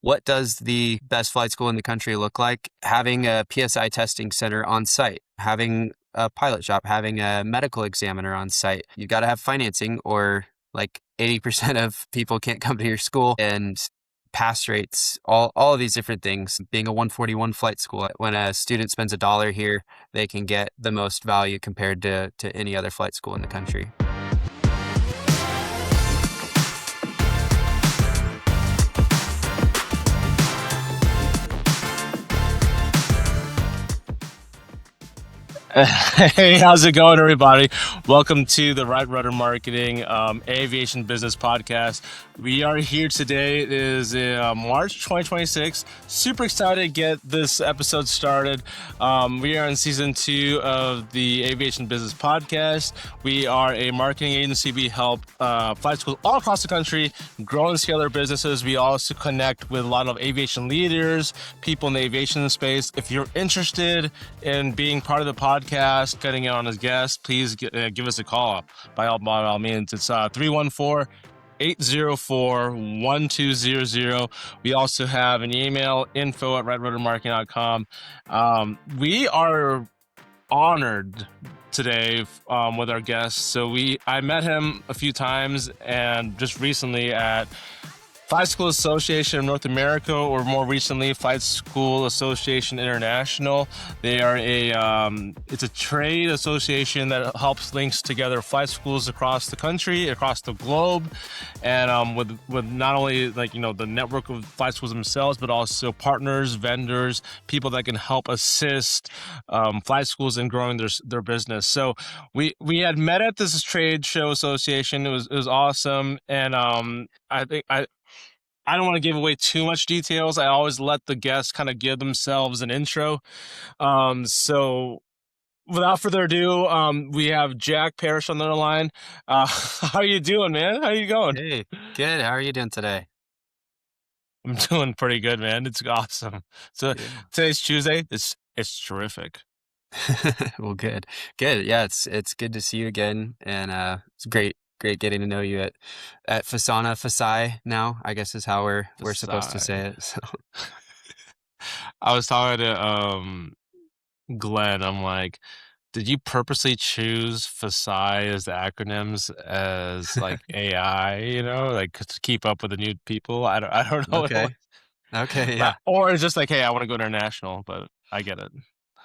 what does the best flight school in the country look like? Having a PSI testing center on site, having a pilot shop, having a medical examiner on site. You got to have financing, or like 80% of people can't come to your school, and pass rates, all of these different things. Being a 141 flight school, when a student spends $1 here, they can get the most value compared to any other flight school in the country. Hey, how's it going, everybody? Welcome to the Right Rudder Marketing Aviation Business Podcast. We are here today. It is March 2026. Super excited to get this episode started. We are in season 2 of the Aviation Business Podcast. We are a marketing agency. We help flight schools all across the country grow and scale their businesses. We also connect with a lot of aviation leaders, people in the aviation space. If you're interested in being part of the podcast, getting in on as guest, please give us a call. By all means, it's 314-804-1200. We also have an email, info@redruddermarketing.com. We are honored today with our guest. So I met him a few times, and just recently at Flight School Association of North America, or more recently, Flight School Association International. They are it's a trade association that helps links together flight schools across the country, across the globe, and with not only the network of flight schools themselves, but also partners, vendors, people that can help assist flight schools in growing their business. So we had met at this trade show association. It was awesome, and I don't want to give away too much details. I always let the guests kind of give themselves an intro. So without further ado, we have Jack Parrish on the line. How you doing, man? How you going? Hey, good. How are you doing today? I'm doing pretty good, man. It's awesome. So today's Tuesday. It's terrific. Well, good. Yeah, it's good to see you again, and it's great getting to know you at FASI now, I guess is how we're supposed to say it. So I was talking to Glenn. I'm like, did you purposely choose FASI as the acronyms as like AI, like to keep up with the new people? I don't know. okay, yeah, Or it's just like, hey, I want to go international, but I get it.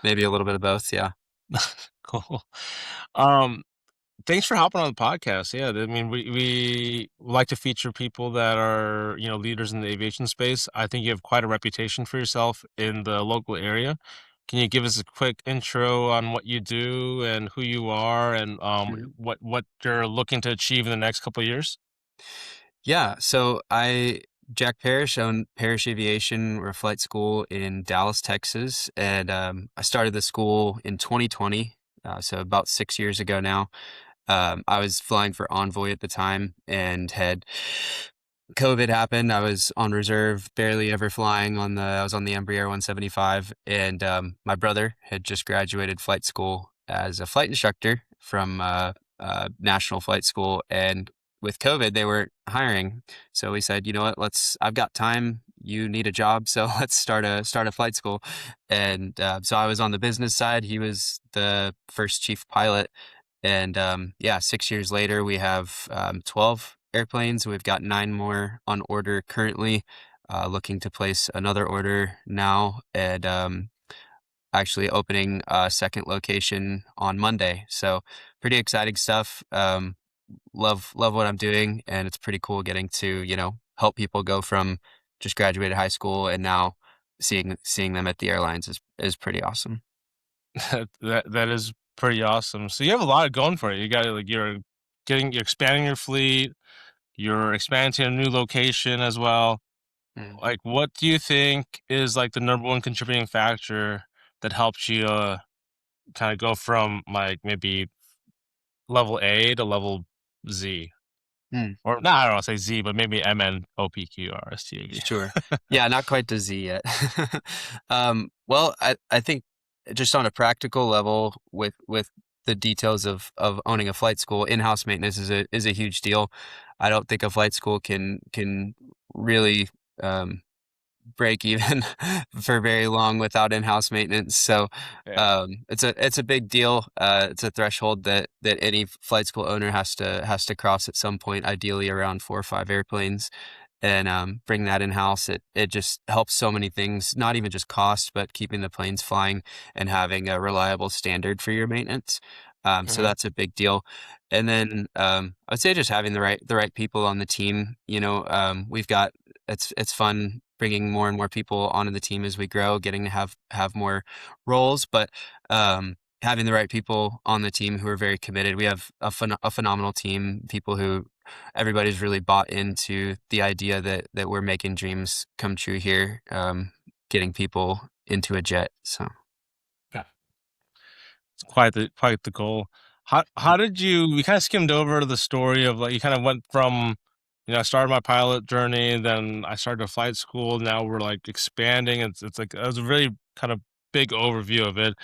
maybe a little bit of both. Yeah. Cool. Thanks for hopping on the podcast. Yeah, I mean, we like to feature people that are, leaders in the aviation space. I think you have quite a reputation for yourself in the local area. Can you give us a quick intro on what you do and who you are, and Mhm. what you're looking to achieve in the next couple of years? Yeah. So Jack Parrish, own Parrish Aviation. We're a flight school in Dallas, Texas, and I started the school in 2020, so about 6 years ago now. I was flying for Envoy at the time and had COVID happened. I was on reserve, barely ever flying I was on the Embraer 175, and my brother had just graduated flight school as a flight instructor from National Flight School, and with COVID, they weren't hiring. So we said, you know what, I've got time. You need a job, so let's start a flight school. And so I was on the business side. He was the first chief pilot. And 6 years later, we have 12 airplanes. We've got 9 more on order currently, looking to place another order now, and actually opening a second location on Monday. So pretty exciting stuff. Love what I'm doing, and it's pretty cool getting to, help people go from just graduated high school and now seeing them at the airlines is pretty awesome. That is pretty awesome. So you have a lot going for it. You got you're expanding your fleet. You're expanding to a new location as well. Mm. Like, what do you think is like the number one contributing factor that helps you kind of go from like maybe level A to level Z? Mm. Or no, I don't want to say Z, but maybe MNOPQRSTUV. Sure. Yeah, not quite to Z yet. Well, I think just on a practical level, with the details of owning a flight school, in-house maintenance is a huge deal. I don't think a flight school can really break even for very long without in-house maintenance. So Yeah. it's a big deal. It's a threshold that any flight school owner has to cross at some point, ideally around 4 or 5 airplanes, and bring that in-house. It just helps so many things, not even just cost, but keeping the planes flying and having a reliable standard for your maintenance. So Hmm. that's a big deal. And then I'd say just having the right people on the team. We've got it's fun bringing more and more people onto the team as we grow, getting to have more roles, but having the right people on the team who are very committed. We have a phenomenal team, people who everybody's really bought into the idea that we're making dreams come true here, getting people into a jet. So Yeah. It's quite the goal. How did you? We kind of skimmed over the story of like you kind of went from, I started my pilot journey, then I started a flight school. Now we're like expanding. It's like it was a really kind of big overview of it.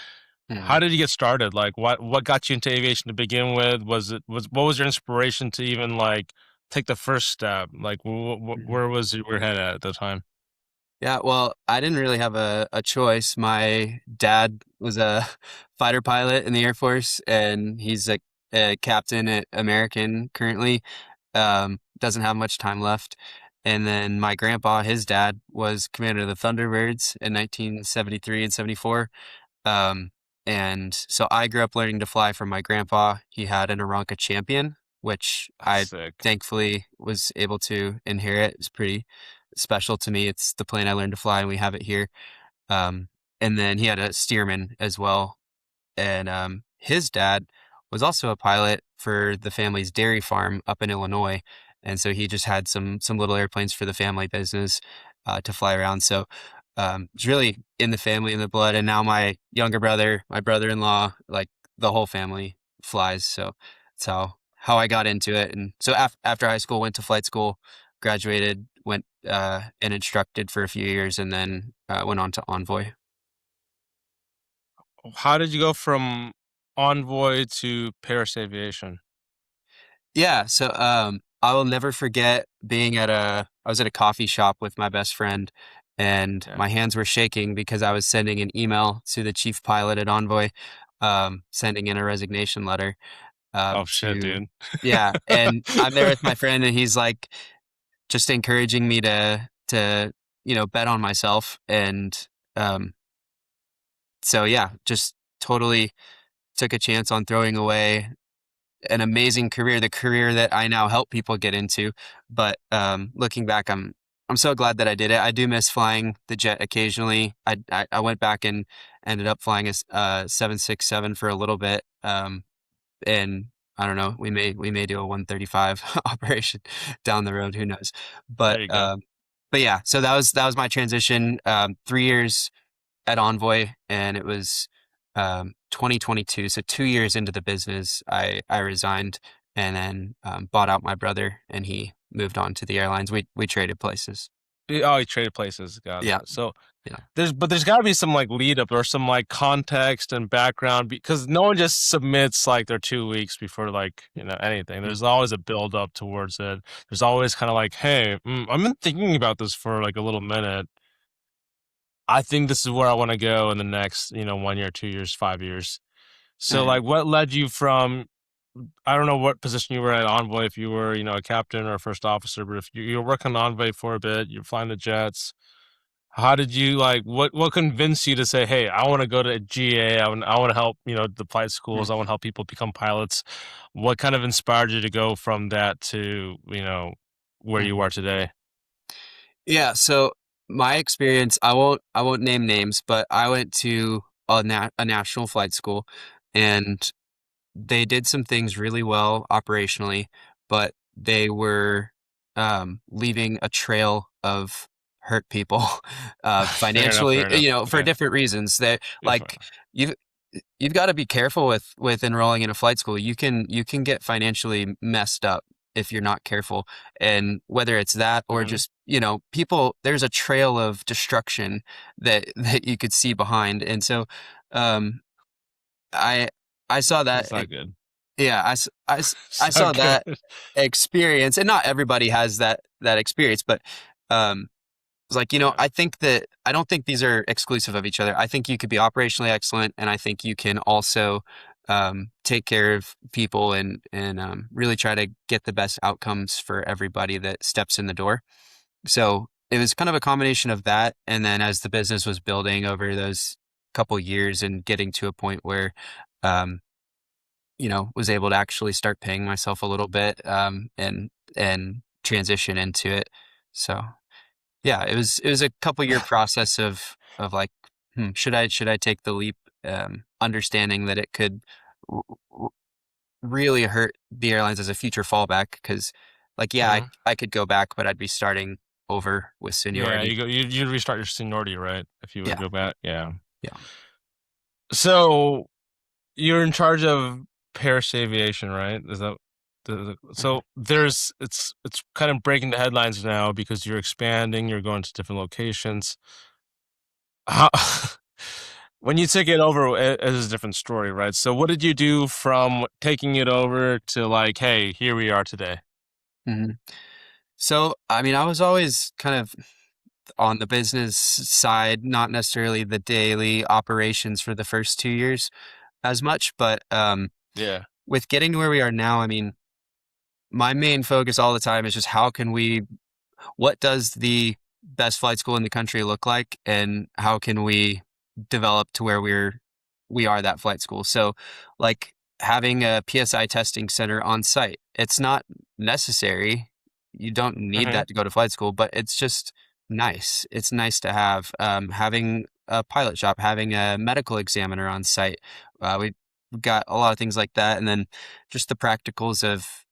How yeah. did you get started? Like what got you into aviation to begin with? What was your inspiration to even like take the first step? Like Mhm. where was your head at the time? Yeah, well, I didn't really have a choice. My dad was a fighter pilot in the Air Force, and he's a captain at American currently. Doesn't have much time left. And then my grandpa, his dad, was commander of the Thunderbirds in 1973 and 74. Um, and so I grew up learning to fly from my grandpa. He had an Aeronca Champion, which That's I sick. thankfully was able to inherit. It's pretty special to me. It's the plane I learned to fly, and we have it here. Um, and then he had a Stearman as well, and his dad was also a pilot for the family's dairy farm up in Illinois, and so he just had some little airplanes for the family business to fly around. So it's really in the family, in the blood. And now my younger brother, my brother-in-law, like the whole family flies. So that's how I got into it. And so after high school, went to flight school, graduated, went and instructed for a few years, and then went on to Envoy. How did you go from Envoy to Paris Aviation? Yeah, so I will never forget being I was at a coffee shop with my best friend, and Yeah. my hands were shaking because I was sending an email to the chief pilot at Envoy, sending in a resignation letter Oh shit, to dude. yeah, and I'm there with my friend, and he's like just encouraging me to bet on myself, and um, so yeah, just totally took a chance on throwing away an amazing career, the career that I now help people get into. But looking back, I'm so glad that I did it. I do miss flying the jet occasionally. I went back and ended up flying a 767 for a little bit. And I don't know, we may do a 135 operation down the road. Who knows? There But you go. but yeah, so that was my transition. 3 years at Envoy, and it was 2022. So 2 years into the business, I resigned and then bought out my brother, and he moved on to the airlines. We traded places. Oh, you traded places. Got Yeah, it. So yeah, there's got to be some like lead up or some like context and background because no one just submits like their 2 weeks before like anything. mm, There's always a build up towards it. There's always kind of like, hey, I've been thinking about this for like a little minute. I think this is where I want to go in the next 1 year, 2 years, 5 years. So mm, like, what led you from? I don't know what position you were at Envoy, if you were a captain or a first officer, but if you were working on Envoy for a bit, you're flying the jets. How did you like what convinced you to say, "Hey, I want to go to GA. I want to help, the flight schools. mm, I want to help people become pilots." What kind of inspired you to go from that to, where you mm. are today? Yeah. So my experience, I won't name names, but I went to a national flight school, and they did some things really well operationally, but they were leaving a trail of hurt people Fair enough, financially, fair enough. for Yeah. different reasons. That Yeah, fair like enough. you've you've got to be careful with enrolling in a flight school. You can get financially messed up if you're not careful, and whether it's that or Mhm. just people, there's a trail of destruction that you could see behind, and so um, I I saw that That's not good. yeah, I It's saw not good. that experience, and not everybody has that experience, but um, was like, Yeah. I don't think these are exclusive of each other. I think you could be operationally excellent, and I think you can also take care of people and really try to get the best outcomes for everybody that steps in the door. So it was kind of a combination of that, and then as the business was building over those couple years and getting to a point where, um, was able to actually start paying myself a little bit, and transition into it. So. Yeah, it was a couple year process of like, should I take the leap? Understanding that it could r- r- really hurt the airlines as a future fallback because, like, yeah, I Mhm. I could go back, but I'd be starting over with Yeah, seniority. you'd restart your seniority, right? If you would Yeah, go back. Yeah. yeah. So you're in charge of Parrish Aviation, right? Is that Mhm. so it's kind of breaking the headlines now because you're expanding, you're going to different locations. How, when you took it over, it is a different story, right? So what did you do from taking it over to like, hey, here we are today? Mhm. So, I mean, I was always kind of on the business side, not necessarily the daily operations for the first 2 years as much, but Yeah. with getting to where we are now, I mean, my main focus all the time is just what does the best flight school in the country look like, and how can we develop to where we are that flight school? So, like having a PSI testing center on site, it's not necessary. You don't need Hmm. that to go to flight school, but it's just nice. It's nice to have having a pilot shop, having a medical examiner on site. We've got a lot of things like that, and then just the practicals of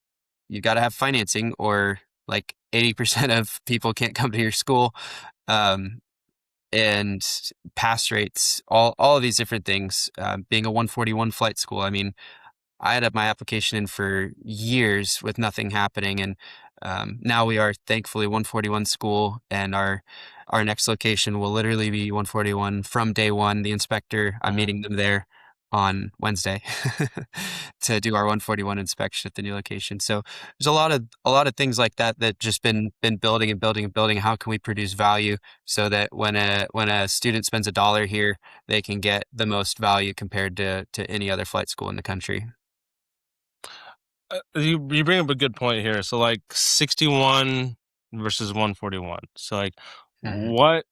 you got to have financing or like 80% of people can't come to your school. Um, and pass rates, all of these different things. Being a 141 flight school, I mean, I had my application in for years with nothing happening, and now we are thankfully 141 school, and our next location will literally be 141 from day one. The inspector, I'm Hmm. meeting them there on Wednesday to do our 141 inspection at the new location. So there's a lot of things like that that just been building and building and building. How can we produce value so that when a student spends $1 here, they can get the most value compared to any other flight school in the country? You bring up a good point here. So like 61 versus 141. So like Mhm, what?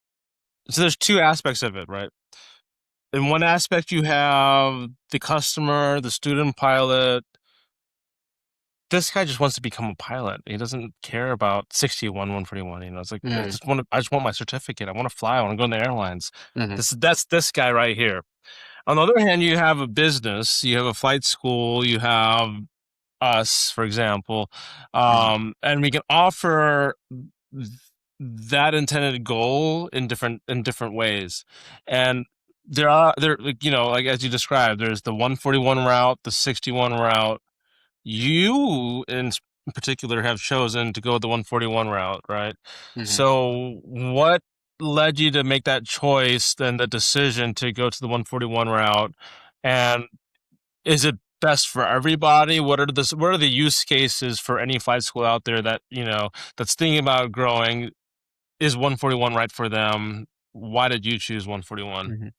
So there's two aspects of it, right? In one aspect, you have the customer, the student pilot. This guy just wants to become a pilot. He doesn't care about 61, 141. It's like mhm, I just want my certificate. I want to fly. I want to go in the airlines. mhm, That's this guy right here. On the other hand, you have a business, you have a flight school, you have us, for example, mhm, and we can offer th- that intended goal in different ways. And there like, like as you described, there's the 141 route, the 61 route. You in particular have chosen to go the 141 route, right? mhm, So what led you to make that choice, then the decision to go to the 141 route? And is it best for everybody? What are the use cases for any flight school out there that, that's thinking about growing? Is 141 right for them? Why did you choose 141? mhm.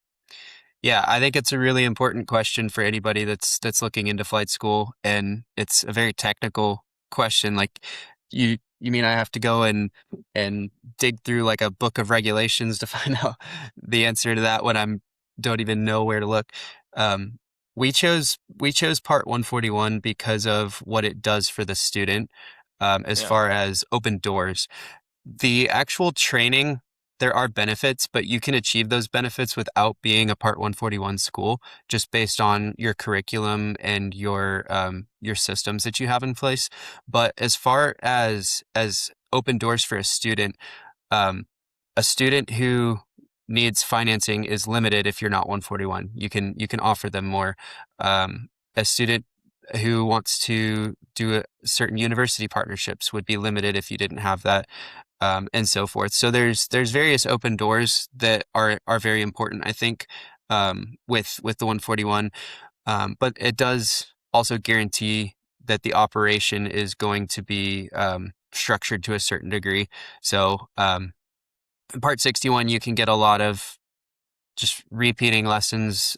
Yeah, I think it's a really important question for anybody that's looking into flight school, and it's a very technical question. Like, you mean I have to go and dig through like a book of regulations to find out the answer to that when I'm don't even know where to look? Um, we chose Part 141 because of what it does for the student, as Yeah. far as open doors. The actual training, there are benefits, but you can achieve those benefits without being a Part 141 school, just based on your curriculum and your systems that you have in place. But as far as open doors for um, a student who needs financing is limited if you're not 141. You can offer them more. A student who wants to do certain university partnerships would be limited if you didn't have that, and so forth. So there's various open doors that are very important, I think, with the 141. But it does also guarantee that the operation is going to be structured to a certain degree. So In Part 61, you can get a lot of just repeating lessons,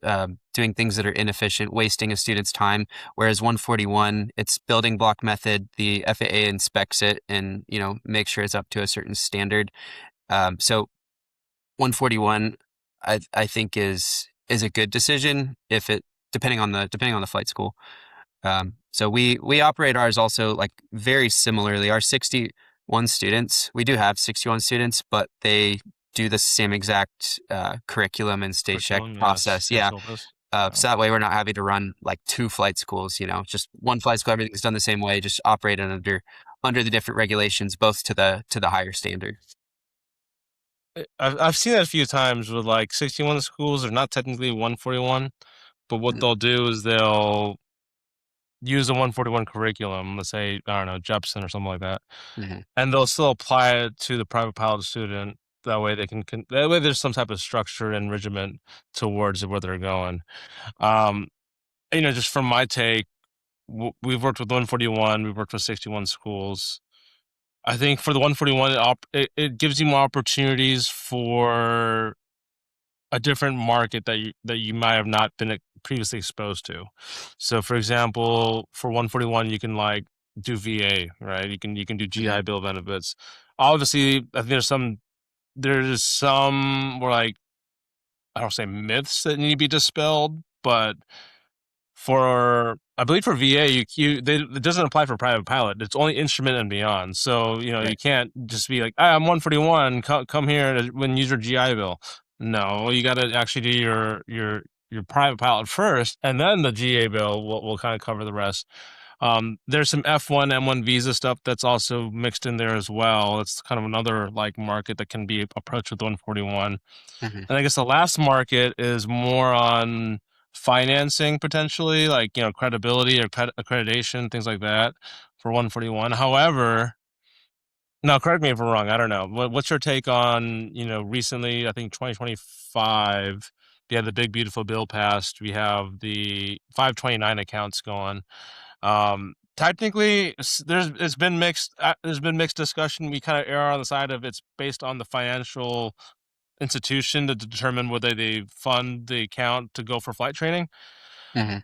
doing things that are inefficient, wasting a student's time. Whereas 141, it's building block method. The FAA inspects it and, make sure it's up to a certain standard. So 141, I think is a good decision if it depending on the flight school. So we operate ours also like very similarly. Our 61 students, we do have 61 students, but they do the same exact curriculum and stage check Curriculum, yes, process. same Yeah. syllabus. Oh. So that way we're not having to run like two flight schools, just one flight school, everything's done the same way, just operated under the different regulations, both to the higher standard. I've seen that a few times with like 61 schools. They're not technically 141, but what Mhm, they'll do is they'll use a 141 curriculum, let's say, I don't know, Jepson or something like that, mhm, and they'll still apply it to the private pilot student. That way they that way there's some type of structure and regiment towards where they're going. Um, just from my take, we've worked with 141, we've worked with 61 schools. I think for the 141, it gives you more opportunities for a different market that you might have not been previously exposed to. So, for example, for 141, you can like do VA, right? You can do mhm, GI Bill benefits. Obviously, I think there's some more like I don't say myths that need to be dispelled, but I believe for VA, it doesn't apply for private pilot. It's only instrument and beyond. So, you right. can't just be like, I'm 141, come here when use your GI Bill. No, you got to actually do your private pilot first, and then the GA Bill will kind of cover the rest. There's some F1, M1 visa stuff that's also mixed in there as well. It's kind of another like market that can be approached with 141. Mhm, And I guess the last market is more on financing potentially, like, credibility or accreditation, things like that for 141. However, now correct me if I'm wrong. I don't know. What's your take on, recently, I think 2025, we had the big beautiful bill passed. We have the 529 accounts going. Technically, there's been mixed discussion. We kind of err on the side of it's based on the financial institution to determine whether they fund the account to go for flight training. mhm,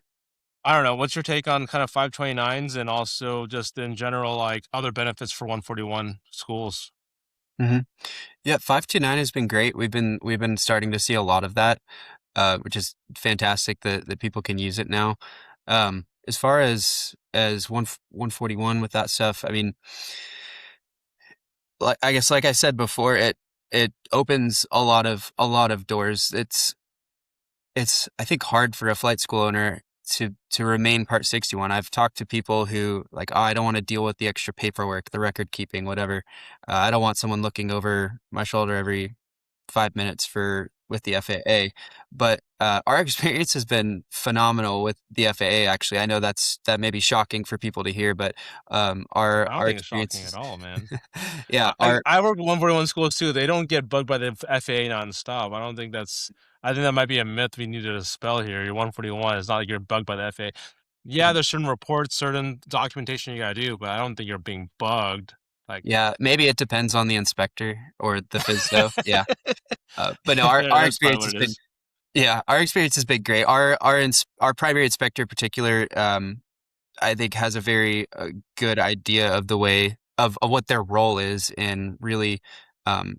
I don't know. What's your take on kind of 529s and also just in general, like other benefits for 141 schools? mhm. Yeah, 529 has been great. We've been starting to see a lot of that, which is fantastic that people can use it now. As far as 141 with that stuff, I mean, like I guess like I said before, it opens a lot of doors. It's I think hard for a flight school owner to remain Part 61. I've talked to people who like, oh, I don't want to deal with the extra paperwork, the record keeping, whatever. I don't want someone looking over my shoulder every 5 minutes for with the FAA. But our experience has been phenomenal with the FAA. Actually, I know that may be shocking for people to hear, but our I don't our think it's shocking at experiences, all, man. yeah, I work with 141 schools too. They don't get bugged by the FAA nonstop. I think that might be a myth we need to dispel here. You're 141. It's not like you're bugged by the FAA. Yeah, there's certain reports, certain documentation you gotta do, but I don't think you're being bugged. Like, yeah, maybe it depends on the inspector or the FSDO. Yeah. But no, our that's probably experience what has it been is. yeah, our experience has been great. Our primary inspector in particular, I think has a very good idea of the way of what their role is in really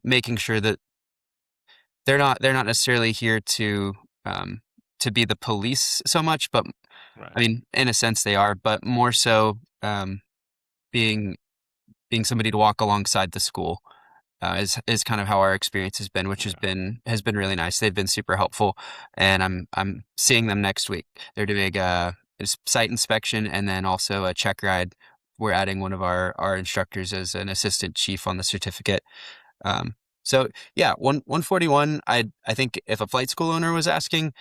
making sure that they're not necessarily here to be the police so much, but I Right. mean, in a sense they are, but more so being being somebody to walk alongside the school. Is kind of how our experience has been, which has Yeah. been really nice. They've been super helpful, and I'm seeing them next week. They're doing a site inspection and then also a check ride. We're adding one of our instructors as an assistant chief on the certificate. Um, so yeah, 141. I think if a flight school owner was asking,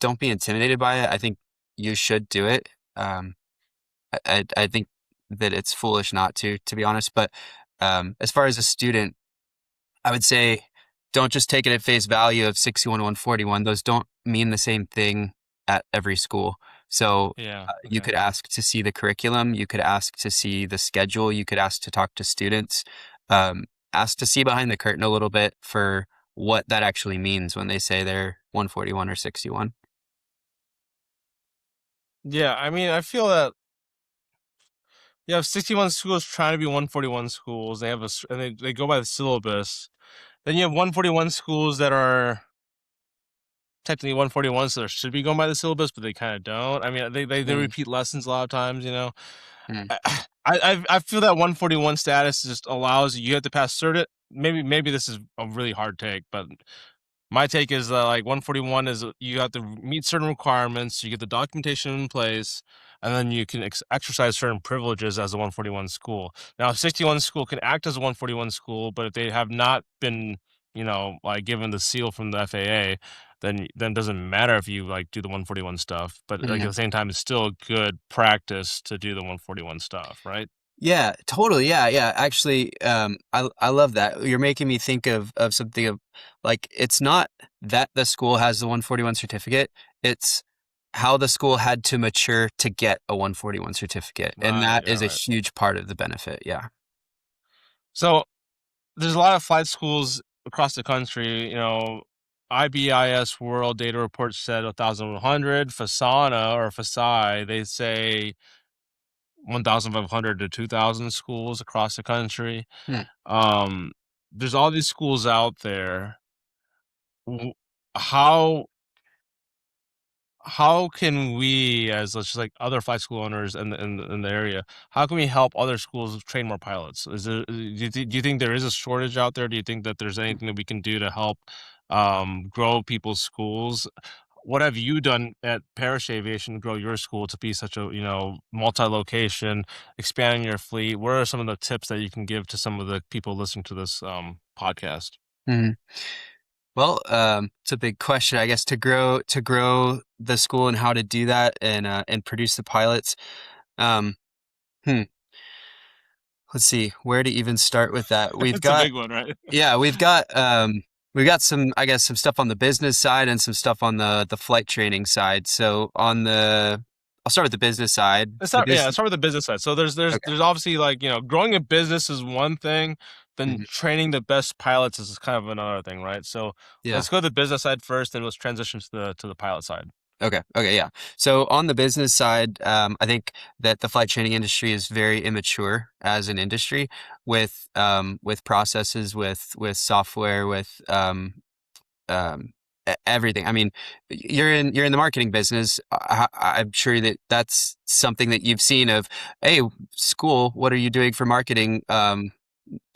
don't be intimidated by it. I think you should do it. I think that it's foolish not to be honest. But as far as a student, I would say don't just take it at face value of 61, 141. Those don't mean the same thing at every school. So Yeah. you Okay. could ask to see the curriculum, you could ask to see the schedule, you could ask to talk to students. Um, ask to see behind the curtain a little bit for what that actually means when they say they're 141 or 61. Yeah, I mean, I feel that you have 61 schools trying to be 141 schools. They have and they go by the syllabus. Then you have 141 schools that are technically 141, so they should be going by the syllabus, but they kind of don't. I mean, they Mm, repeat lessons a lot of times, you know. mm, I feel that 141 status just allows you have to pass cert it. Maybe this is a really hard take, but my take is that like 141 is you have to meet certain requirements, you get the documentation in place, and then you can exercise certain privileges as a 141 school. Now, a 61 school can act as a 141 school, but if they have not been, like given the seal from the FAA, then it doesn't matter if you like do the 141 stuff. But like at mhm. the same time, it's still good practice to do the 141 stuff, right? Yeah, totally. Yeah, yeah. Actually, I love that. You're making me think of something of like it's not that the school has the 141 certificate, it's how the school had to mature to get a 141 certificate. And Right, that yeah, is a right. huge part of the benefit. Yeah. So there's a lot of flight schools across the country. IBIS World Data Report said 1,100. FASANA or FASI, they say 1,500 to 2,000 schools across the country. Hmm. Um, there's all these schools out there. W- How how can we, as let's just like other flight school owners in the area, how can we help other schools train more pilots? Do you think there is a shortage out there? Do you think that there's anything that we can do to help grow people's schools? What have you done at Parrish Aviation to grow your school to be such a multi-location, expanding your fleet? What are some of the tips that you can give to some of the people listening to this podcast? Mhm. Well, it's a big question, I guess, to grow the school and how to do that and produce the pilots. Um, hmm. Let's see where to even start with that. We've It's a got big one, right? Yeah, we've got some, I guess, some stuff on the business side and some stuff on the flight training side. So I'll start with the business side. Let's start with the business side. So Okay. there's obviously like, growing a business is one thing, then Mhm. training the best pilots is kind of another thing, right? So Yeah. let's go to the business side first, and let's transition to the pilot side. Okay. Okay. Yeah. So on the business side, I think that the flight training industry is very immature as an industry with processes, with software, with everything. I mean, you're in the marketing business. I'm sure that that's something that you've seen of, hey, school, what are you doing for marketing?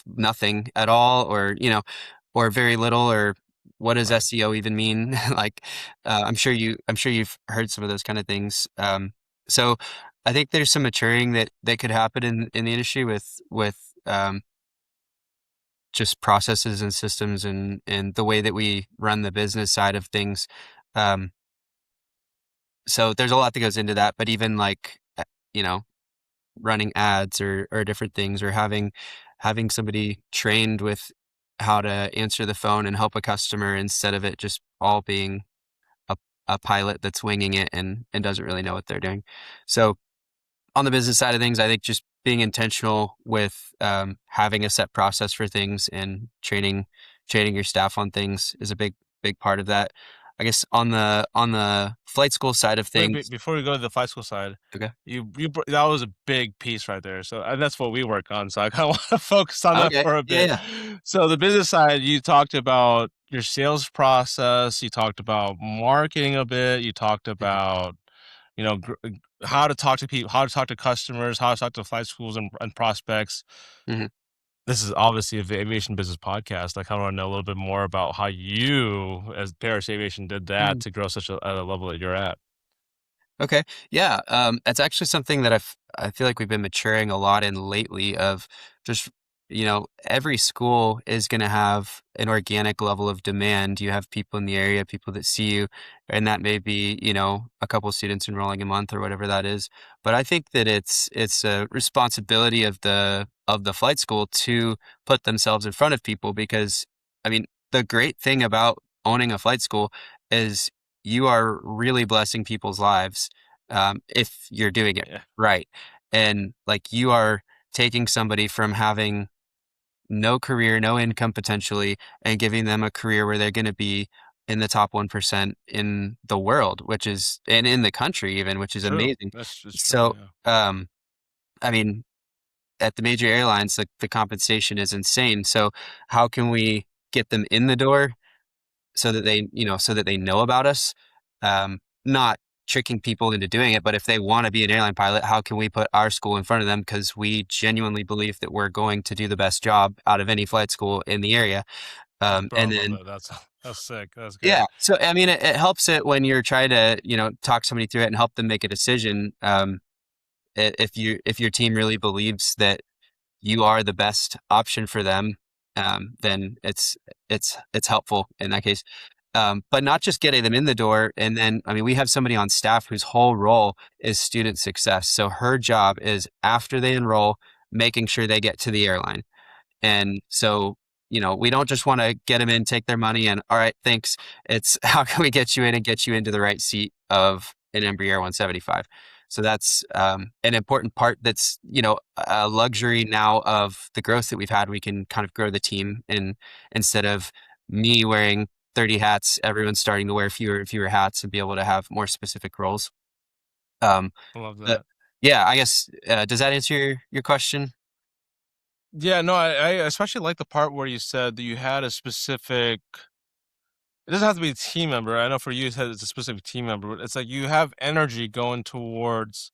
Nothing at all, or very little, or what does Right. SEO even mean? Like, I'm sure you've heard some of those kind of things. So I think there's some maturing that could happen in the industry with just processes and systems and the way that we run the business side of things. Um, so there's a lot that goes into that, but even like, you know, running ads or different things or having somebody trained with how to answer the phone and help a customer instead of it just all being a, a pilot that's winging it and doesn't really know what they're doing. So on the business side of things, I think just being intentional with having a set process for things and training your staff on things is a big part of that. I guess on the flight school side of things. Before we go to the flight school side, Okay. that was a big piece right there. So and that's what we work on. So I kind of want to focus on that Okay. for a Yeah. bit. Yeah. So the business side, you talked about your sales process. You talked about marketing a bit. You talked Mhm, about how to talk to people, how to talk to customers, how to talk to flight schools and prospects. mhm, This is obviously a aviation business podcast. I kind of want to know a little bit more about how you, as Paris Aviation, did that mhm. to grow at a level that you're at. Okay. Yeah. It's actually something that I feel like we've been maturing a lot in lately of just, every school is going to have an organic level of demand. You have people in the area, people that see you, and that may be, a couple students enrolling a month or whatever that is. But I think that it's a responsibility of the flight school to put themselves in front of people because, I mean, the great thing about owning a flight school is you are really blessing people's lives if you're doing it Yeah. right. And like you are taking somebody from having no career, no income potentially, and giving them a career where they're going to be in the top 1% in the world, which is, and in the country even, which is True. amazing. That's just true. So, Yeah. I mean, at the major airlines, the compensation is insane. So how can we get them in the door so that so that they know about us? Not tricking people into doing it, but if they want to be an airline pilot, how can we put our school in front of them? Because we genuinely believe that we're going to do the best job out of any flight school in the area. Bro, I And love then, that. That's sick. That's good. yeah, so I mean, it helps it when you're trying to, talk somebody through it and help them make a decision. If your team really believes that you are the best option for them, then it's helpful in that case. But not just getting them in the door. And then, I mean, we have somebody on staff whose whole role is student success. So her job is after they enroll, making sure they get to the airline. And so, we don't just want to get them in, take their money, and all right, thanks. It's how can we get you in and get you into the right seat of an Embraer 175. So that's an important part. That's a luxury now of the growth that we've had. We can kind of grow the team, and instead of me wearing 30 hats, everyone's starting to wear fewer and fewer hats and be able to have more specific roles. Um, I love but that. yeah, I guess does that answer your question? Yeah, no, I especially like the part where you said that you had a specific. It doesn't have to be a team member. I know for you, it's a specific team member, but it's like you have energy going towards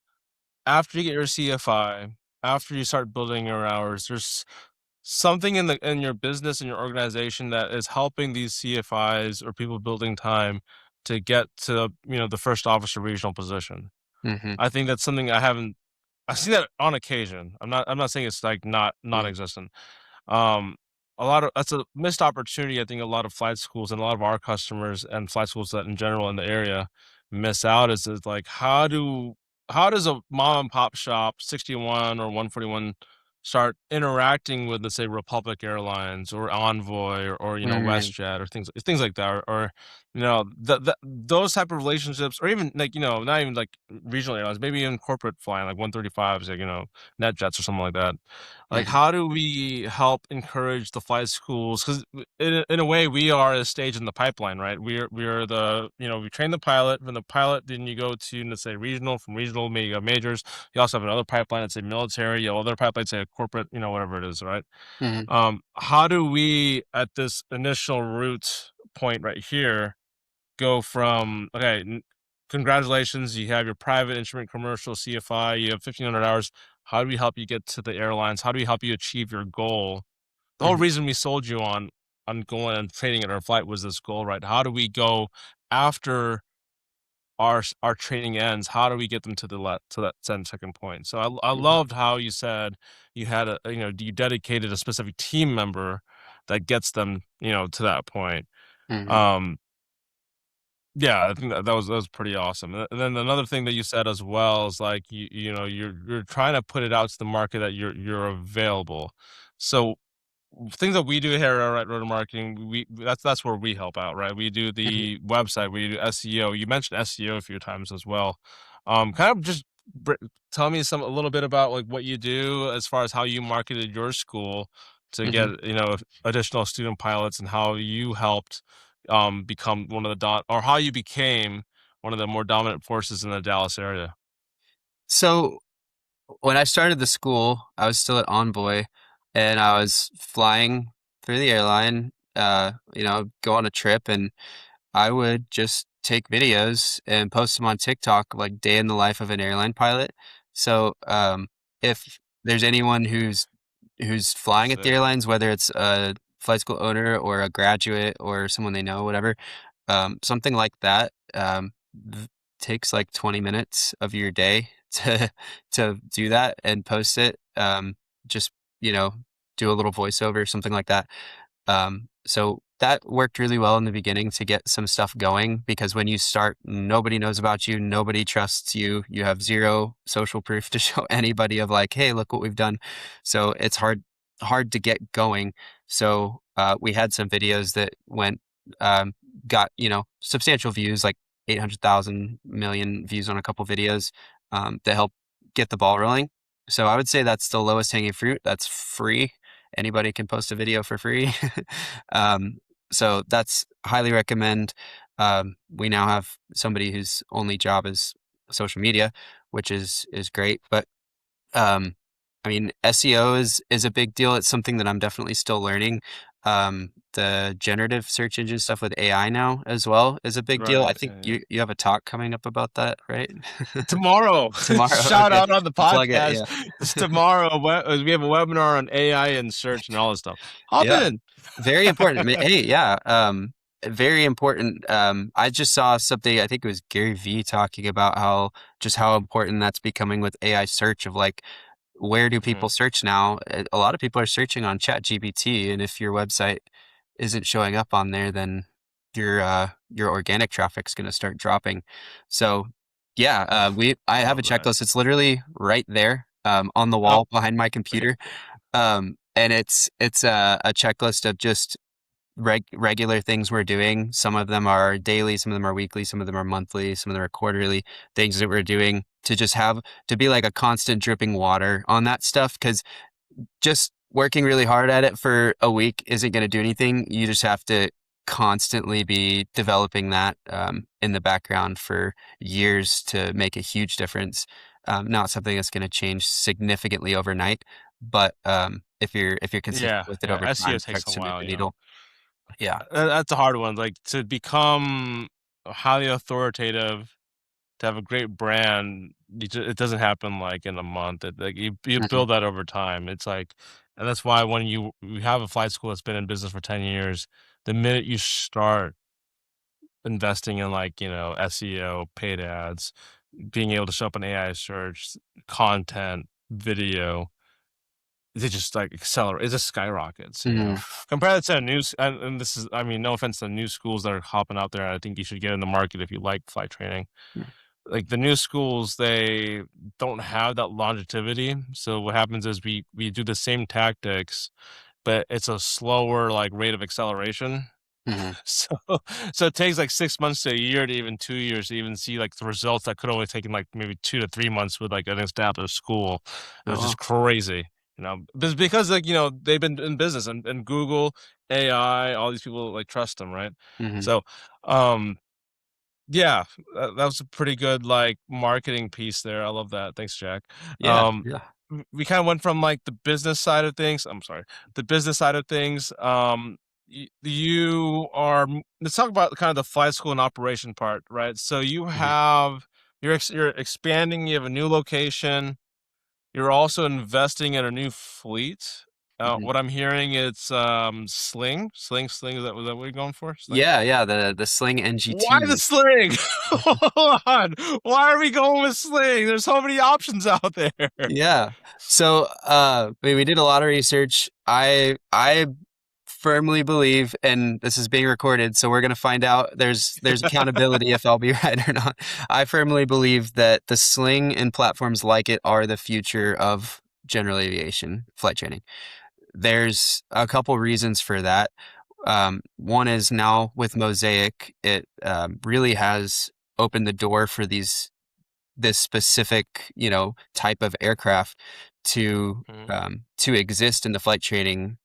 after you get your CFI, after you start building your hours. There's something in your business and your organization that is helping these CFIs or people building time to get to the first officer regional position. Hmm. I think that's something I see that on occasion. I'm not saying it's like not Yeah. non-existent. Um, a lot of that's a missed opportunity. I think a lot of flight schools and a lot of our customers and flight schools that in general in the area miss out is like how does a mom and pop shop 61 or 141 start interacting with, let's say, Republic Airlines or Envoy or Mm, WestJet or things like that, or those type of relationships, or even like not even like regional airlines, maybe even corporate flying like 135s, like NetJets or something like that. Like, mhm, how do we help encourage the flight schools? Because in a way, we are a stage in the pipeline, right? We're the we train the pilot. From the pilot, then you go to, let's say, regional. From regional, maybe you go majors. You also have another pipeline that's a military. You have other pipeline, say a corporate, whatever it is, right? mhm, How do we at this initial root point right here go from okay? Congratulations, you have your private instrument commercial CFI. You have 1,500 hours. How do we help you get to the airlines? How do we help you achieve your goal? The whole mhm, reason we sold you on going and training at our flight was this goal, right? How do we go after our training ends? How do we get them to to that second point? So I mhm, loved how you said you had you dedicated a specific team member that gets them to that point. mhm, Um, yeah, I think that was pretty awesome. And then another thing that you said as well is like you're trying to put it out to the market that you're available. So things that we do here at Rotor Marketing, that's where we help out, right? We do mhm, the website, we do SEO. You mentioned SEO a few times as well. Kind of just br- tell me a little bit about like what you do as far as how you marketed your school to mhm. get additional student pilots, and how you helped become one of the or how you became one of the more dominant forces in the Dallas area. So when I started the school, I was still at Envoy, and I was flying through the airline, go on a trip, and I would just take videos and post them on TikTok, like day in the life of an airline pilot. So, if there's anyone who's flying at the Sick. airlines, whether it's a flight school owner or a graduate or someone they know, whatever, something like that, takes like 20 minutes of your day to do that and post it. Just, you know, do a little voiceover, something like that. So that worked really well in the beginning to get some stuff going, because when you start, nobody knows about you, nobody trusts you, you have zero social proof to show anybody of like, hey, look what we've done. So it's hard to get going. So we had some videos that um, got substantial views, like 800,000 million views on a couple videos, that helped get the ball rolling. So I would say that's the lowest hanging fruit. That's free. anybody can post a video for free. um, so that's highly recommend. We now have somebody whose only job is social media, which is great. But um, I mean, SEO is a big deal. It's something that I'm definitely still learning. The generative search engine stuff with AI now as well is a big deal. I Right. think Yeah, yeah. you have a talk coming up about that, right? Tomorrow, Tomorrow. shout Okay. out on the Plug it. podcast. Yeah. It's tomorrow. We have a webinar on AI and search and all this stuff. Hop Yeah. in. Very important. Hey, yeah. Very important. I just saw something, I think it was Gary Vee talking about how important that's becoming with AI search of like, where do people Mhm. search now? A lot of people are searching on ChatGPT, and if your website isn't showing up on there, then your organic traffic's going to start dropping. So, yeah, I have a Love that. checklist. It's literally right there on the Oh, wall behind my okay. computer, and it's a checklist of just regular things we're doing. Some of them are daily, some of them are weekly, some of them are monthly, some of them are quarterly things that we're doing to just have to be like a constant dripping water on that stuff. Because just working really hard at it for a week isn't going to do anything. You just have to constantly be developing that in the background for years to make a huge difference. Not something that's going to change significantly overnight, but if you're consistent Yeah, with it yeah. over SEO time, it takes starts a to move while, the you know. needle. Yeah. That's a hard one. Like to become highly authoritative, to have a great brand, it doesn't happen like in a month. Like you Hmm. build that over time. It's like, and that's why when you have a flight school that's been in business for 10 years, the minute you start investing in like SEO, paid ads, being able to show up in AI search, content, video, they just like accelerate. It just skyrockets. Hmm. Compared to news, and this is, I mean, no offense to new schools that are hopping out there. I think you should get in the market if you like flight training. Like the new schools, they don't have that longevity. So what happens is we do the same tactics, but it's a slower like rate of acceleration. Hmm. So so it takes like 6 months to a year to even 2 years to even see like the results that could only taken like maybe 2 to 3 months with like an established school. It Oh, was just well. crazy, because like they've been in business and Google, AI, all these people like trust them, right? Hmm. So um yeah, that was a pretty good like marketing piece there. I love that. Thanks, Jack. Yeah. Um, Yeah. we kind of went from like the business side of things. I'm sorry, the business side of things. Let's talk about kind of the flight school and operation part, right? So Hmm. you're expanding. You have a new location. You're also investing in a new fleet. Hmm. What I'm hearing, it's Sling. Is that what you're going for? Sling. Yeah. Yeah. The Sling Why the NGT. sling? Hold on. Why are we going with sling? There's so many options out there. Yeah. So, we did a lot of research. I firmly believe, and this is being recorded, so we're going to find out. There's accountability if I'll be right or not. I firmly believe that the Sling and platforms like it are the future of general aviation flight training. There's a couple reasons for that. One is now with Mosaic, it really has opened the door for this specific, type of aircraft Mhm. to exist in the flight training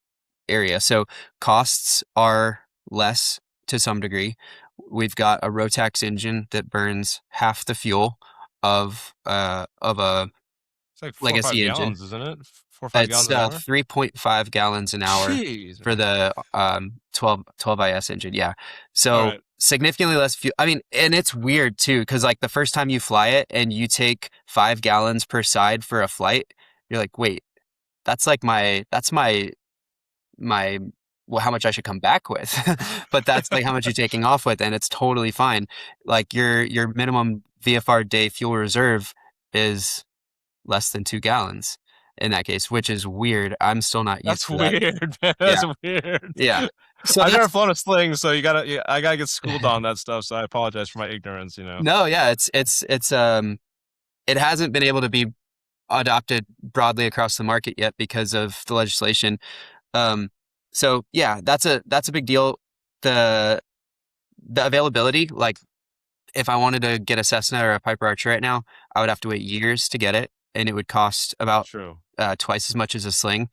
area. So costs are less to some degree. We've got a Rotax engine that burns half the fuel of a It's like 4 or 5 legacy engine. gallons, isn't it? 4 or 5 gallons It's an hour. 3.5 gallons an hour Jeez, for man. the 12 IS engine. Yeah. All So right. significantly less fuel. I mean, and it's weird too, because like the first time you fly it and you take 5 gallons per side for a flight, you're like, wait, that's my well, how much I should come back with. But that's like how much you're taking off with, and it's totally fine. Like your minimum VFR day fuel reserve is less than 2 gallons in that case, which is weird. I'm still not used That's to that. weird, man. Yeah. That's weird. Yeah. So I've never that's flown a sling, so I gotta get schooled on that stuff. So I apologize for my ignorance. no, yeah, it's it hasn't been able to be adopted broadly across the market yet because of the legislation. Um, so yeah, that's a big deal. The the availability, like if I wanted to get a Cessna or a Piper Archer right now, I would have to wait years to get it. and it would cost about True. twice as much as a Sling.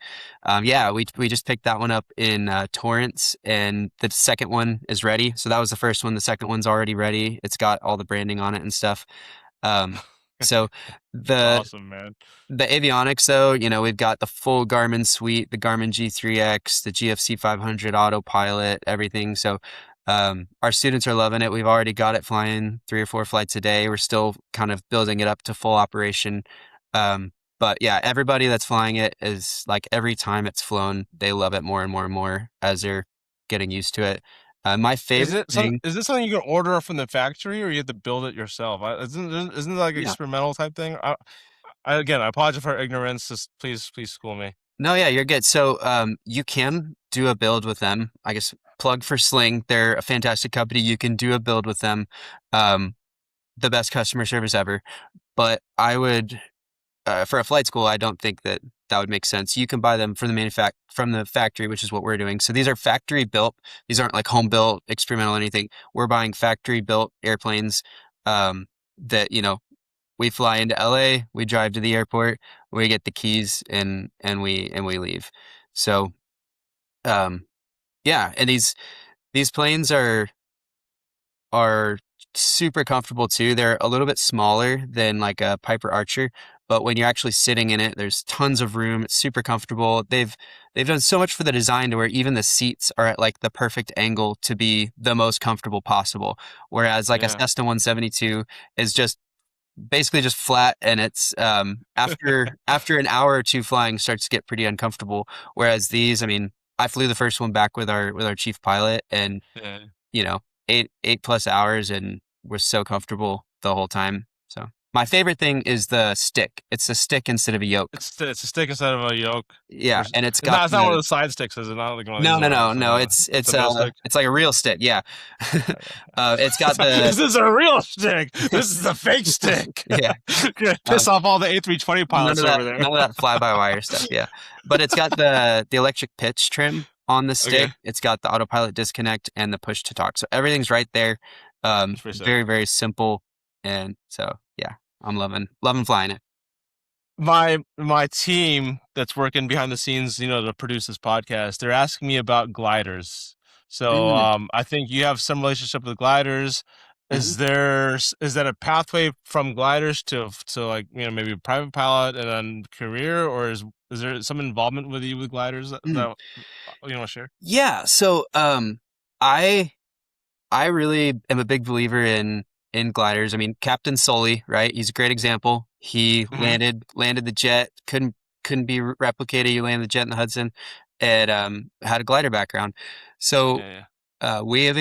Yeah, we just picked that one up in Torrance, and the second one is ready. So that was the first one. The second one's already ready. It's got all the branding on it and stuff. Um, so That's the awesome, man. the avionics, though, we've got the full Garmin suite, the Garmin G3X, the GFC 500 autopilot, everything. So our students are loving it. We've already got it flying 3 or 4 flights a day. We're still kind of building it up to full operation. But yeah, everybody that's flying it is like every time it's flown, they love it more and more and more as they're getting used to it. My favorite thing, Is this something you can order from the factory, or you have to build it yourself? Isn't it like an yeah. experimental type thing? Again, I apologize for ignorance. Just please school me. No, yeah, you're good. So you can do a build with them. I guess plug for Sling. They're a fantastic company. You can do a build with them. Um, the best customer service ever. But I would, for a flight school, I don't think that would make sense. You can buy them from the factory, which is what we're doing. So these are factory built. These aren't like home built, experimental, anything. We're buying factory built airplanes that we fly into LA, we drive to the airport, we get the keys, and we leave. So yeah, and these planes are super comfortable too. They're a little bit smaller than like a Piper Archer, but when you're actually sitting in it, there's tons of room. It's super comfortable. They've done so much for the design to where even the seats are at like the perfect angle to be the most comfortable possible. Whereas like a Yeah. Cessna 172 is just basically just flat, and it's after an hour or two flying starts to get pretty uncomfortable. Whereas these, I mean, I flew the first one back with our chief pilot, and Yeah. 8+ hours, and we're so comfortable the whole time. So my favorite thing is the stick. It's a stick instead of a yoke. It's a stick instead of a yoke. Yeah, and it's It's got not one of the side sticks, is it? Not like one of these no, no, no, ones. no. It's a real stick. It's like a real stick. Yeah, it's got This the is a real stick. This is a fake stick. yeah. Gonna piss off all the A320 pilots over there. None of that fly-by-wire stuff. Yeah, but it's got the electric pitch trim on the stick. Okay. It's got the autopilot disconnect and the push to talk. So everything's right there. That's pretty sick. Very, very simple. And so yeah, I'm loving flying it. My team that's working behind the scenes, to produce this podcast, they're asking me about gliders. So Mm, I think you have some relationship with gliders. mhm, Is that a pathway from gliders to like maybe a private pilot and then career, or is there some involvement with you with gliders that mm. you want to share? Yeah. So I I really am a big believer in gliders. I mean, Captain Sully, right? He's a great example. He Hmm. landed the jet, couldn't be replicated. He landed the jet in the Hudson, and had a glider background. So Yeah, we have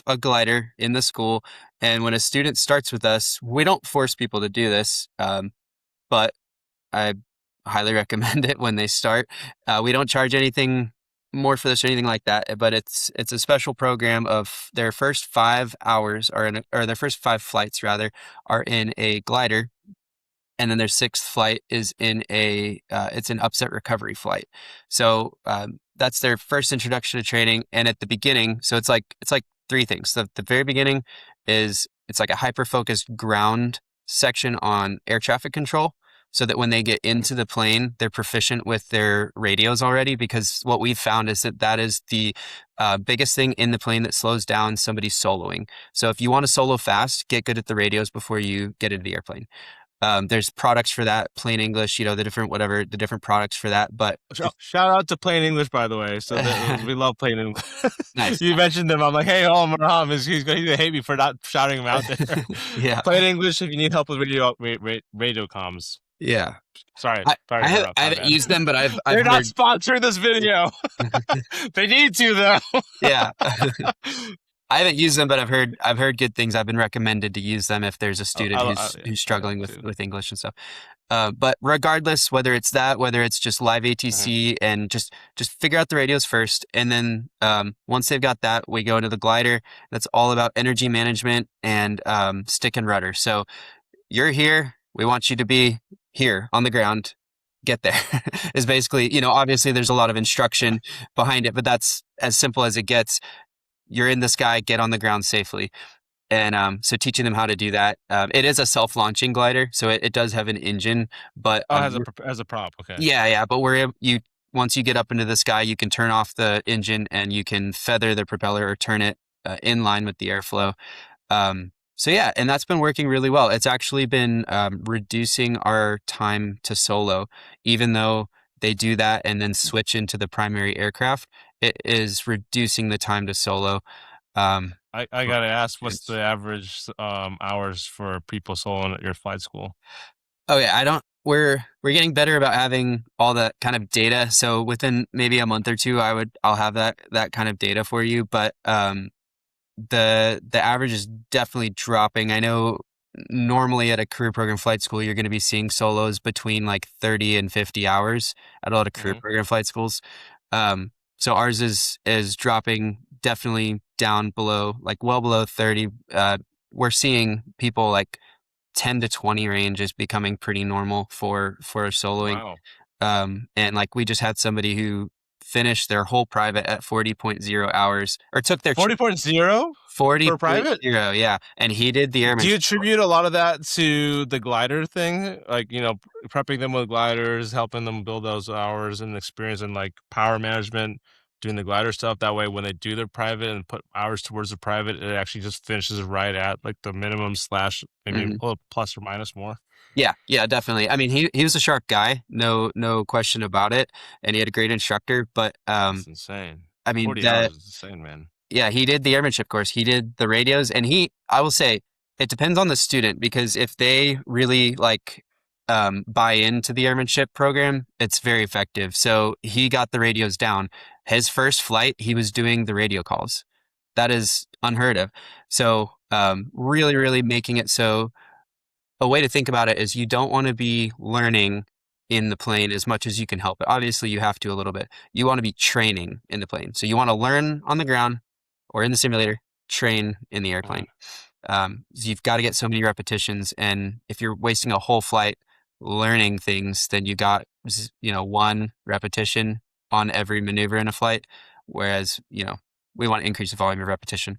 a glider in the school, and when a student starts with us, we don't force people to do this, but I highly recommend it when they start. We don't charge anything more for this or anything like that, but it's a special program of their first 5 hours or their first 5 flights rather are in a glider, and then their sixth flight is in it's an upset recovery flight. So that's their first introduction to training, and at the beginning, so it's like three things. The very beginning is it's like a hyper focused ground section on air traffic control, so that when they get into the plane, they're proficient with their radios already. Because what we've found is that is the biggest thing in the plane that slows down somebody soloing. So if you want to solo fast, get good at the radios before you get into the airplane. There's products for that, plain English, the different products for that. But Shout out to Plain English, by the way. So we love Plain English. nice. You mentioned them. I'm like, hey, Maram, he's gonna hate me for not shouting him out there. Yeah. Plain English, if you need help with radio comms. Yeah. Sorry, I, sorry I, to have, interrupt. I My haven't bad. used them, but I've They're not heard. sponsoring this video. They need to though. Yeah. I haven't used them, but I've heard good things. I've been recommended to use them if there's a student who's I love struggling it too. with English and stuff. But regardless, whether it's just live Mhm. ATC, and just figure out the radios first, and then once they've got that, we go into the glider. That's all about energy management and stick and rudder. So you're here. We want you to be here on the ground. Get there is basically, obviously there's a lot of instruction behind it, but that's as simple as it gets. You're in the sky, get on the ground safely. And so teaching them how to do that. It is a self-launching glider, so it does have an engine, but Oh, as a prop. Okay. yeah, but once you get up into the sky, you can turn off the engine and you can feather the propeller or turn it in line with the airflow. So yeah, and that's been working really well. It's actually been reducing our time to solo, even though they do that and then switch into the primary aircraft. It is reducing the time to solo. I For gotta ask, what's the students. average hours for people soloing at your flight school? Oh yeah, I don't. We're getting better about having all that kind of data. So within maybe a month or two, I'll have that kind of data for you. But the average is definitely dropping. I know normally at a career program flight school, you're going to be seeing solos between like 30 and 50 hours at a lot of career Hmm. program flight schools. So ours is dropping definitely down below, like well below 30. We're seeing people like 10 to 20 range is becoming pretty normal for soloing. Wow. And like we just had somebody who finished their whole private at 40.0 hours or took their 40.0 for private? 40.0, yeah. And he did the Do you airmanship attribute a lot of that to the glider thing? Like, prepping them with gliders, helping them build those hours and experience in like power management, doing the glider stuff. That way, when they do their private and put hours towards the private, it actually just finishes right at like the minimum slash maybe a course. little plus or minus more. Yeah, definitely. I mean, he was a sharp guy, no question about it, and he had a great instructor. But That's insane. I mean, 40 hours is insane, man. yeah, he did the airmanship course. He did the radios, and I will say, it depends on the student because if they really like buy into the airmanship program, it's very effective. So he got the radios down. His first flight, he was doing the radio calls. That is unheard of. So really, really making it so a way to think about it is you don't want to be learning in the plane as much as you can help it. Obviously, you have to a little bit. You want to be training in the plane. So you want to learn on the ground or in the simulator, train in the Mhm. airplane. So you've got to get so many repetitions. And if you're wasting a whole flight learning things, then you got, one repetition on every maneuver in a flight. Whereas, we want to increase the volume of repetition.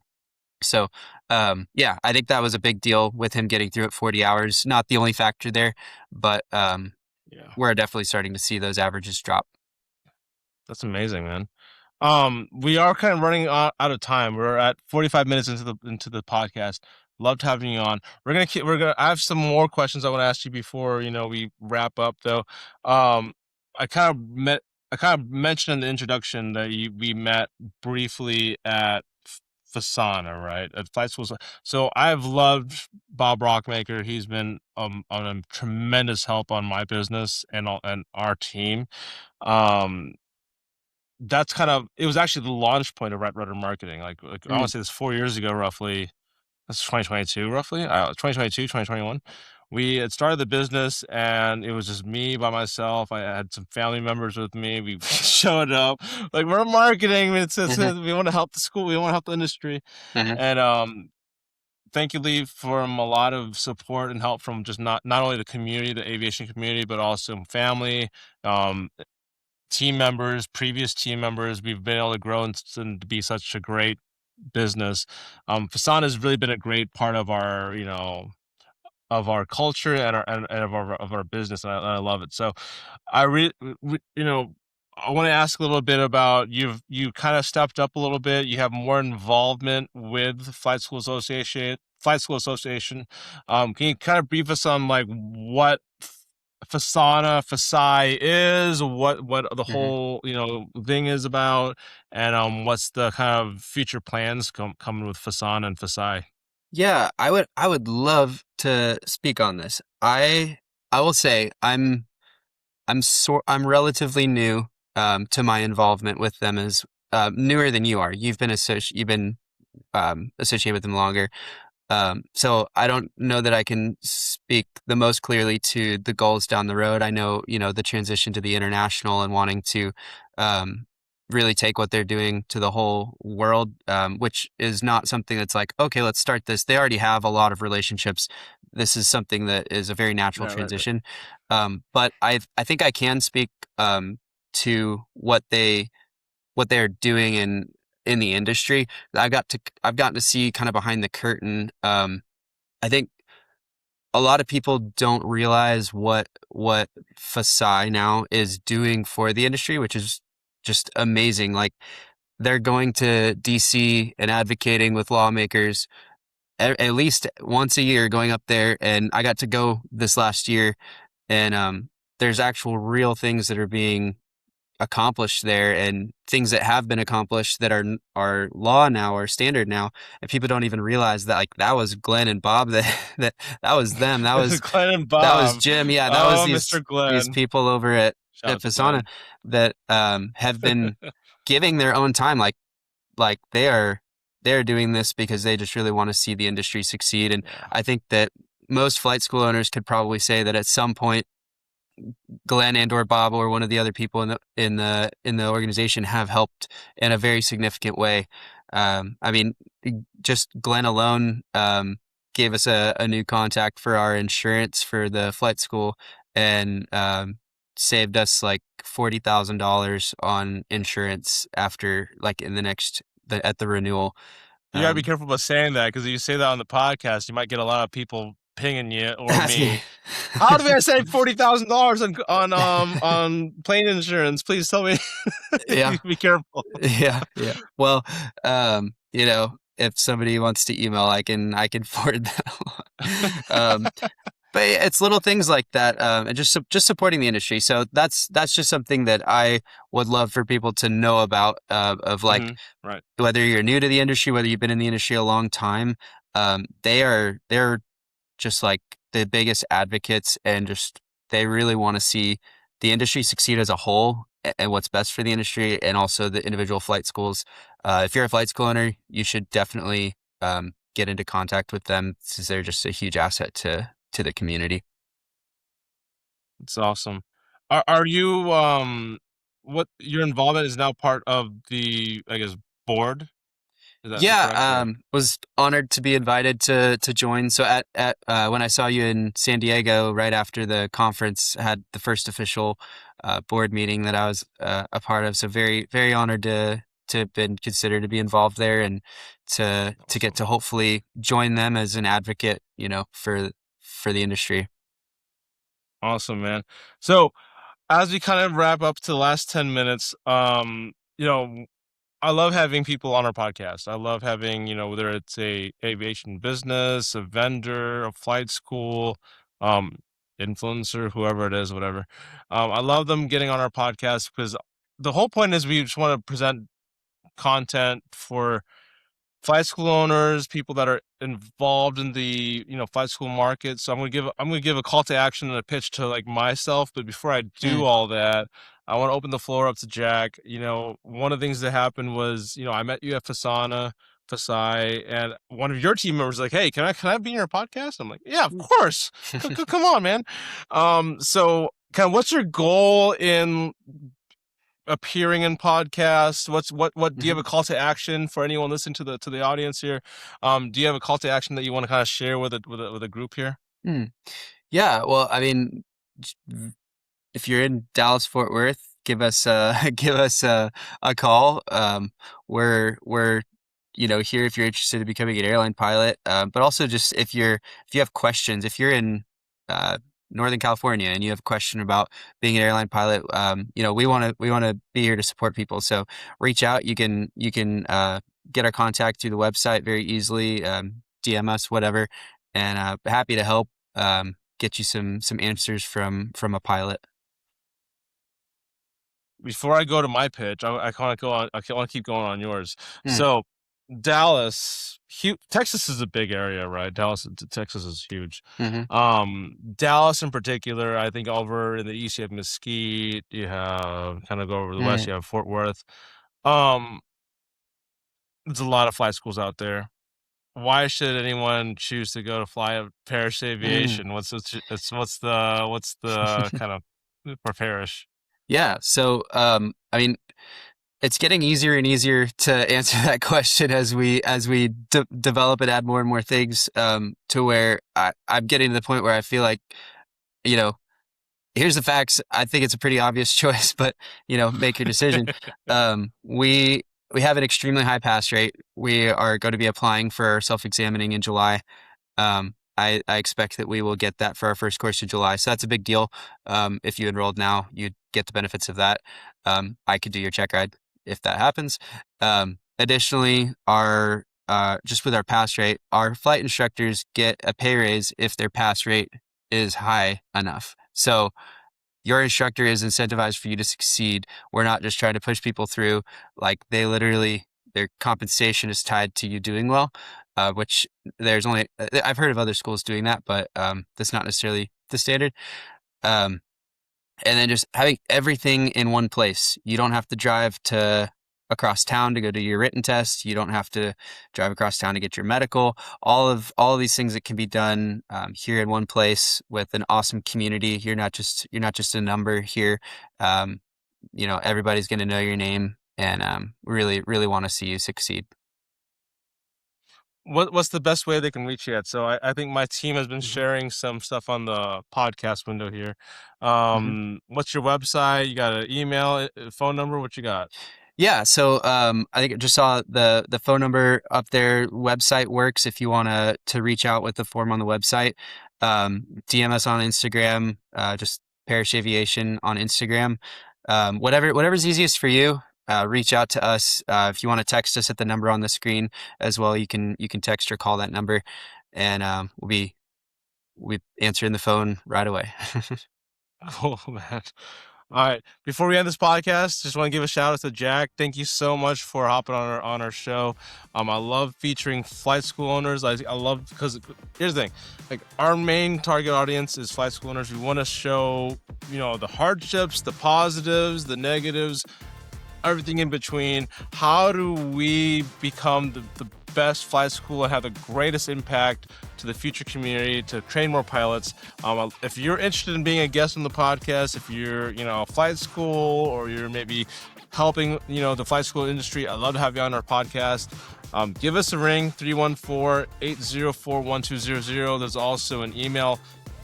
So, yeah, I think that was a big deal with him getting through it 40 hours. Not the only factor there, but Yeah, we're definitely starting to see those averages drop. that's amazing, man. We are kind of running out of time. We're at 45 minutes into the podcast. Loved having you on. I have some more questions I want to ask you before, we wrap up though. Um, I kind of met, I kind of mentioned in the introduction that we met briefly at FASANA, right? At flight schools. So I've loved Bob Rockmaker. He's been on a tremendous help on my business and our team. Um, that's kind of it was actually the launch point of Red Rudder marketing. Like I want Mm, to say this 4 years ago, roughly. That's 2022, roughly. 2022, 2021. We had started the business, and it was just me by myself. I had some family members with me. We showed up like we're marketing. mhm, We want to help the school. We want to help the industry, mhm, and thankfully from a lot of support and help from just not only the community, the aviation community, but also family. Um, Team members, previous team members, we've been able to grow and to be such a great business. Fasana has really been a great part of our, of our culture and of our business, and I love it. So, I re, re I want to ask a little bit about you kind of stepped up a little bit. You have more involvement with Flight School Association. Can you kind of brief us on like what FASI is, what the mhm. whole thing is about, and what's the kind of future plans coming with Fasana and FASI? Yeah, I would love to speak on this. I will say I'm relatively new to my involvement with them as newer than you are. You've been associated with them longer. So I don't know that I can speak the most clearly to the goals down the road. I know, the transition to the international and wanting to um, really take what they're doing to the whole world, which is not something that's like, okay, let's start this. They already have a lot of relationships. This is something that is a very natural Yeah, right. transition. But I think I can speak to what they're doing in the industry. I've gotten to see kind of behind the curtain. I think a lot of people don't realize what FASI now is doing for the industry, which is just amazing. Like they're going to DC and advocating with lawmakers at least once a year, going up there. And I got to go this last year, and there's actual real things that are being accomplished there, and things that have been accomplished that are law now or standard now, and people don't even realize that like that was Glenn and Bob that was them, Glenn and that was Bob. Jim, yeah, that was Oh, Mr. these Glenn. people over Shout at out to FASANA Glenn. that have been giving their own time, like they're doing this because they just really want to see the industry succeed. And Yeah. I think that most flight school owners could probably say that at some point Glenn and or Bob or one of the other people in the organization have helped in a very significant way. I mean, just Glenn alone gave us a new contact for our insurance for the flight school, and saved us like $40,000 on insurance after like in the next at the renewal. You gotta be Um, careful about saying that, because if you say that on the podcast, you might get a lot of people pinging you or me. How do I save $40,000 on plane insurance? Please tell me. yeah, Be careful. yeah. Well, if somebody wants to email, I can forward that along. But it's little things like that, and just supporting the industry. So that's just something that I would love for people to know about. Of like Right. whether you're new to the industry, whether you've been in the industry a long time, they're just like the biggest advocates, and just they really want to see the industry succeed as a whole, and what's best for the industry, and also the individual flight schools. If you're a flight school owner, you should definitely get into contact with them, since they're just a huge asset to the community. It's awesome. Are you what your involvement is now part of the, I guess, board? Is that correct? Yeah, Or was honored to be invited to join. So at when I saw you in San Diego right after the conference, had the first official board meeting that I was a part of. So very very honored to have been considered to be involved there, and to get awesome. to hopefully join them as an advocate, for the industry. Awesome, man. So as we kind of wrap up to the last 10 minutes, I love having people on our podcast. I love having, whether it's a aviation business, a vendor, a flight school, um, influencer, whoever it is, whatever. I love them getting on our podcast, because the whole point is we just want to present content for flight school owners, people that are involved in the flight school market. So I'm gonna give a call to action and a pitch to like myself. But before I do Mm, all that, I want to open the floor up to Jack. One of the things that happened was, I met you at FASI, and one of your team members was like, "Hey, can I be in your podcast?" I'm like, "Yeah, of mm, course. Come on, man." So kind of what's your goal in appearing in podcasts? What do you have mhm, a call to action for anyone listening to the audience here? Do you have a call to action that you want to kind of share with a group here? mm. Yeah, well, I mean, if you're in Dallas Fort Worth, give us give us a call. We're here if you're interested in becoming an airline pilot, but also just if you have questions, if you're in uh, Northern California and you have a question about being an airline pilot, we want to be here to support people. So reach out. You can get our contact through the website very easily. DM us, whatever, and happy to help get you some answers from a pilot. Before I go to my pitch, I want to go on. I want to keep going on yours. Mm, So Dallas, Texas is a big area, right? Texas is huge. hmm Dallas in particular, I think over in the east you have Mesquite, you have kind of go over the west, mm, you have Fort Worth. Um, there's a lot of flight schools out there. Why should anyone choose to go to fly at Parrish mm. Aviation? What's the kind of for Parrish? Yeah. So, I mean, it's getting easier and easier to answer that question as we develop and add more and more things, to where I'm getting to the point where I feel like, you know, here's the facts. I think it's a pretty obvious choice, but make your decision. We we have an extremely high pass rate. We are going to be applying for self-examining in July. I expect that we will get that for our first course in July. So that's a big deal. If you enrolled now, you'd get the benefits of that. I could do your check ride if that happens. Additionally, just with our pass rate, our flight instructors get a pay raise if their pass rate is high enough. So your instructor is incentivized for you to succeed. We're not just trying to push people through. Like their compensation is tied to you doing well, which I've heard of other schools doing that, but that's not necessarily the standard. And then just having everything in one place. You don't have to drive across town to go do your written test. You don't have to drive across town to get your medical. All of these things that can be done here in one place with an awesome community. You're not just a number here. Everybody's going to know your name, and really, really want to see you succeed. What's the best way they can reach you at? So I think my team has been sharing some stuff on the podcast window here. What's your website? You got an email, phone number? What you got? Yeah, so I think I just saw the phone number up there. Website works if you want to reach out with the form on the website. DM us on Instagram, just Parrish Aviation on Instagram. Whatever's easiest for you. Reach out to us. If you want to text us at the number on the screen as well, you can text or call that number, and we'll answering the phone right away. Oh man. All right. Before we end this podcast, just want to give a shout out to Jack. Thank you so much for hopping on our show. I love featuring flight school owners. I love, because here's the thing, like our main target audience is flight school owners. We want to show, the hardships, the positives, the negatives, everything in between. How do we become the best flight school and have the greatest impact to the future community to train more pilots? If you're interested in being a guest on the podcast, if you're a flight school, or you're maybe helping the flight school industry, I'd love to have you on our podcast. Give us a ring, 314-804-1200. There's also an email,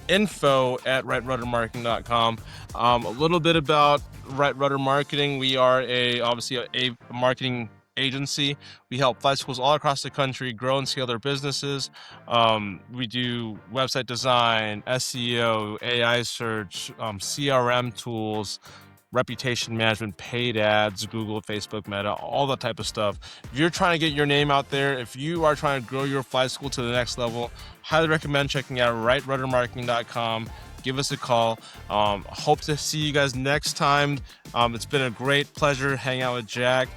info@rightruddermarketing.com. A little bit about Right Rudder Marketing. We are obviously a marketing agency. We help flight schools all across the country grow and scale their businesses. We do website design, SEO, AI search, CRM tools, reputation management, paid ads, Google, Facebook, Meta, all that type of stuff. If you're trying to get your name out there, if you are trying to grow your flight school to the next level, highly recommend checking out rightruddermarketing.com. Give us a call. Hope to see you guys next time. It's been a great pleasure hanging out with Jack.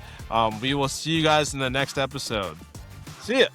We will see you guys in the next episode. See ya.